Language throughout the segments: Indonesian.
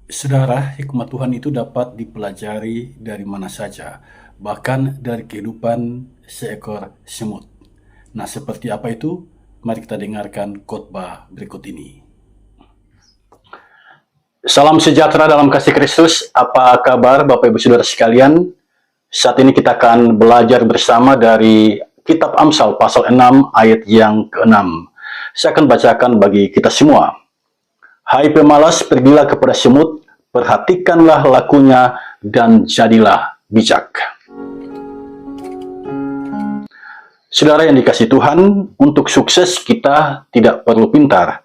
Saudara, hikmat Tuhan itu dapat dipelajari dari mana saja, bahkan dari kehidupan seekor semut. Nah, seperti apa itu? Mari kita dengarkan khotbah berikut ini. Salam sejahtera dalam kasih Kristus. Apa kabar Bapak Ibu Saudara sekalian? Saat ini kita akan belajar bersama dari Kitab Amsal pasal 6 ayat yang ke-6. Saya akan bacakan bagi kita semua. Hai pemalas, pergilah kepada semut, perhatikanlah lakunya, dan jadilah bijak. Saudara yang dikasihi Tuhan, untuk sukses kita tidak perlu pintar.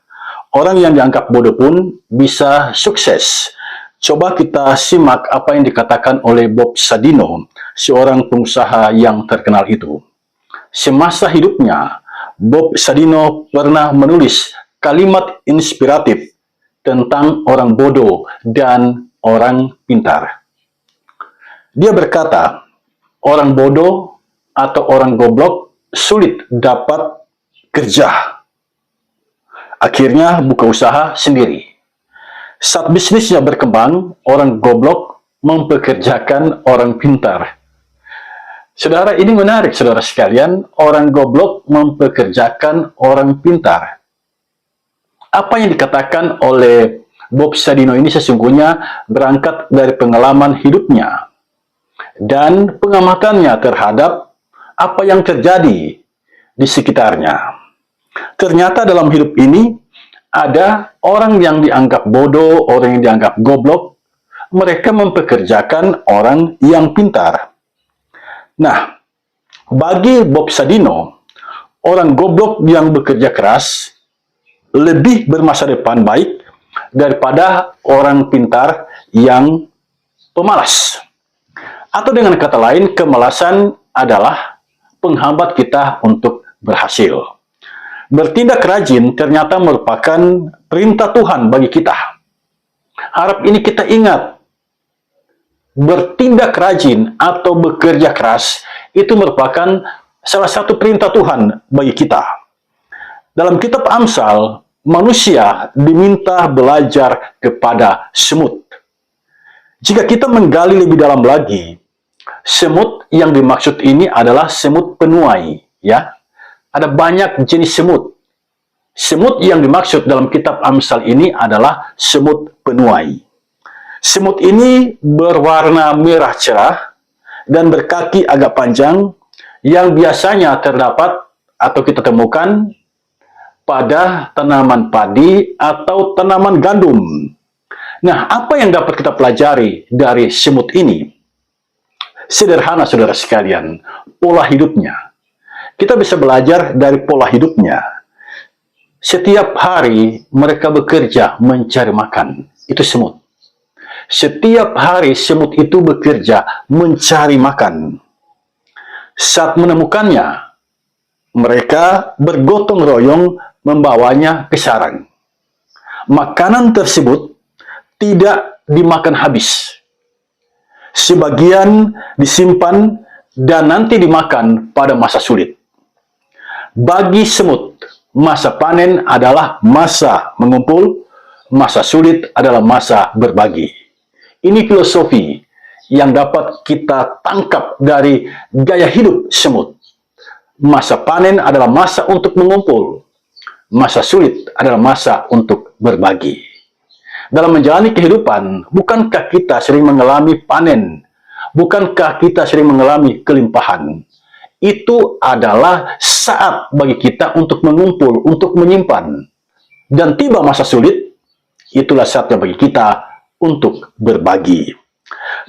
Orang yang dianggap bodoh pun bisa sukses. Coba kita simak apa yang dikatakan oleh Bob Sadino, seorang pengusaha yang terkenal itu. Semasa hidupnya, Bob Sadino pernah menulis kalimat inspiratif tentang orang bodoh dan orang pintar. Dia berkata, orang bodoh atau orang goblok sulit dapat kerja. Akhirnya buka usaha sendiri. Saat bisnisnya berkembang, orang goblok mempekerjakan orang pintar. Saudara, ini menarik saudara sekalian, orang goblok mempekerjakan orang pintar. Apa yang dikatakan oleh Bob Sadino ini sesungguhnya berangkat dari pengalaman hidupnya dan pengamatannya terhadap apa yang terjadi di sekitarnya. Ternyata dalam hidup ini ada orang yang dianggap bodoh, orang yang dianggap goblok, mereka mempekerjakan orang yang pintar. Nah, bagi Bob Sadino, orang goblok yang bekerja keras lebih bermasa depan baik daripada orang pintar yang pemalas. Atau dengan kata lain, kemalasan adalah penghambat kita untuk berhasil. Bertindak rajin ternyata merupakan perintah Tuhan bagi kita. Harap ini kita ingat. Bertindak rajin atau bekerja keras itu merupakan salah satu perintah Tuhan bagi kita. Dalam kitab Amsal, manusia diminta belajar kepada semut. Jika kita menggali lebih dalam lagi, semut yang dimaksud ini adalah semut penuai, ya. Ada banyak jenis semut. Semut yang dimaksud dalam kitab Amsal ini adalah semut penuai. Semut ini berwarna merah cerah dan berkaki agak panjang yang biasanya terdapat atau kita temukan pada tanaman padi atau tanaman gandum. Nah, apa yang dapat kita pelajari dari semut ini? Sederhana, saudara sekalian, pola hidupnya. Kita bisa belajar dari pola hidupnya. Setiap hari mereka bekerja mencari makan. Itu semut. Setiap hari semut itu bekerja mencari makan. Saat menemukannya, mereka bergotong royong membawanya ke sarang. Makanan tersebut tidak dimakan habis. Sebagian disimpan dan nanti dimakan pada masa sulit. Bagi semut, masa panen adalah masa mengumpul, masa sulit adalah masa berbagi. Ini filosofi yang dapat kita tangkap dari gaya hidup semut. Masa panen adalah masa untuk mengumpul. Masa sulit adalah masa untuk berbagi. Dalam menjalani kehidupan, bukankah kita sering mengalami panen? Bukankah kita sering mengalami kelimpahan? Itu adalah saat bagi kita untuk mengumpul, untuk menyimpan. Dan tiba masa sulit, itulah saatnya bagi kita untuk berbagi.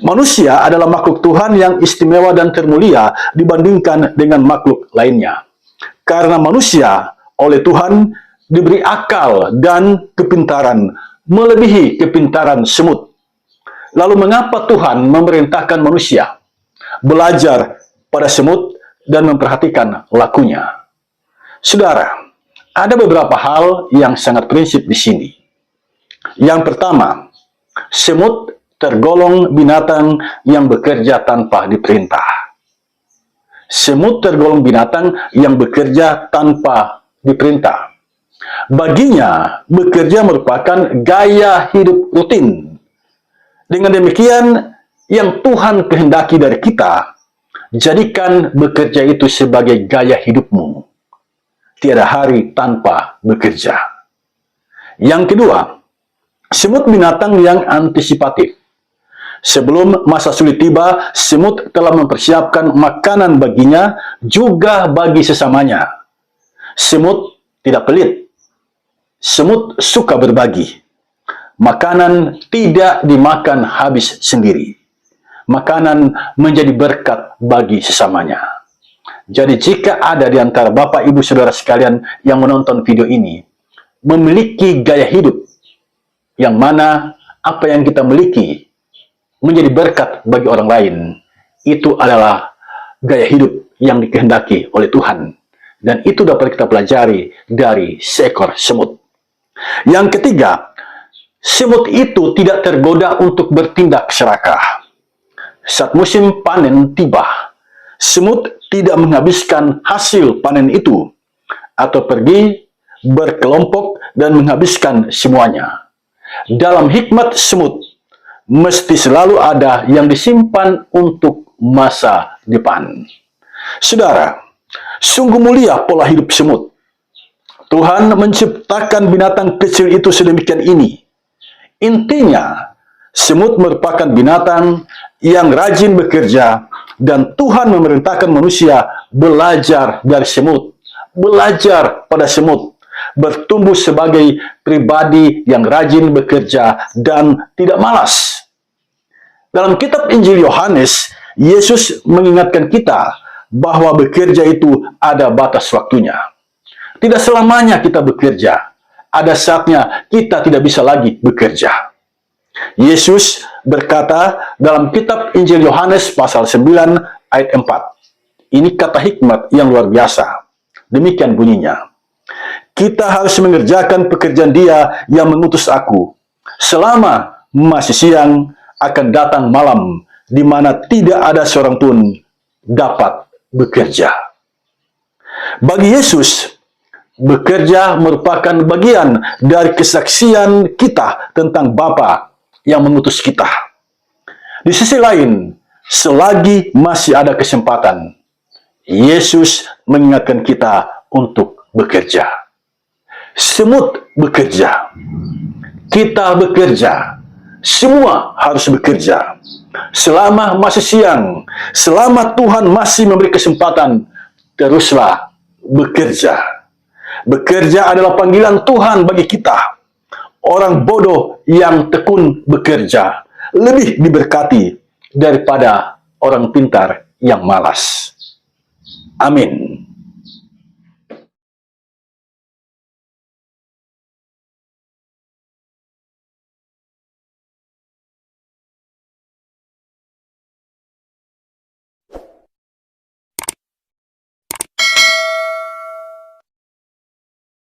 Manusia adalah makhluk Tuhan yang istimewa dan termulia dibandingkan dengan makhluk lainnya. Karena manusia oleh Tuhan diberi akal dan kepintaran melebihi kepintaran semut. Lalu mengapa Tuhan memerintahkan manusia belajar pada semut dan memperhatikan lakunya? Saudara, ada beberapa hal yang sangat prinsip di sini. Yang pertama, semut tergolong binatang yang bekerja tanpa diperintah. Semut tergolong binatang yang bekerja tanpa diperintah. Baginya, bekerja merupakan gaya hidup rutin. Dengan demikian, yang Tuhan kehendaki dari kita, jadikan bekerja itu sebagai gaya hidupmu. Tiada hari tanpa bekerja. Yang kedua, semut binatang yang antisipatif. Sebelum masa sulit tiba, semut telah mempersiapkan makanan baginya, juga bagi sesamanya. Semut tidak pelit. Semut suka berbagi. Makanan tidak dimakan habis sendiri. Makanan menjadi berkat bagi sesamanya. Jadi jika ada di antara Bapak, Ibu, Saudara sekalian yang menonton video ini, memiliki gaya hidup yang mana apa yang kita miliki menjadi berkat bagi orang lain, itu adalah gaya hidup yang dikehendaki oleh Tuhan. Dan itu dapat kita pelajari dari seekor semut. Yang ketiga, semut itu tidak tergoda untuk bertindak serakah. Saat musim panen tiba, semut tidak menghabiskan hasil panen itu, atau pergi berkelompok dan menghabiskan semuanya. Dalam hikmat semut, mesti selalu ada yang disimpan untuk masa depan. Saudara, sungguh mulia pola hidup semut. Tuhan menciptakan binatang kecil itu sedemikian ini. Intinya, semut merupakan binatang yang rajin bekerja, dan Tuhan memerintahkan manusia belajar dari semut, belajar pada semut, bertumbuh sebagai pribadi yang rajin bekerja dan tidak malas. Dalam kitab Injil Yohanes, Yesus mengingatkan kita bahwa bekerja itu ada batas waktunya. Tidak selamanya kita bekerja. Ada saatnya kita tidak bisa lagi bekerja. Yesus berkata dalam kitab Injil Yohanes pasal 9 ayat 4. Ini kata hikmat yang luar biasa. Demikian bunyinya. Kita harus mengerjakan pekerjaan Dia yang mengutus aku. Selama masih siang akan datang malam, di mana tidak ada seorang pun dapat bekerja. Bagi Yesus, bekerja merupakan bagian dari kesaksian kita tentang Bapa yang mengutus kita. Di sisi lain, selagi masih ada kesempatan, Yesus mengingatkan kita untuk bekerja. Semut bekerja, kita bekerja, semua harus bekerja. Selama masih siang, selama Tuhan masih memberi kesempatan, teruslah bekerja. Bekerja adalah panggilan Tuhan bagi kita. Orang bodoh yang tekun bekerja lebih diberkati daripada orang pintar yang malas. Amin.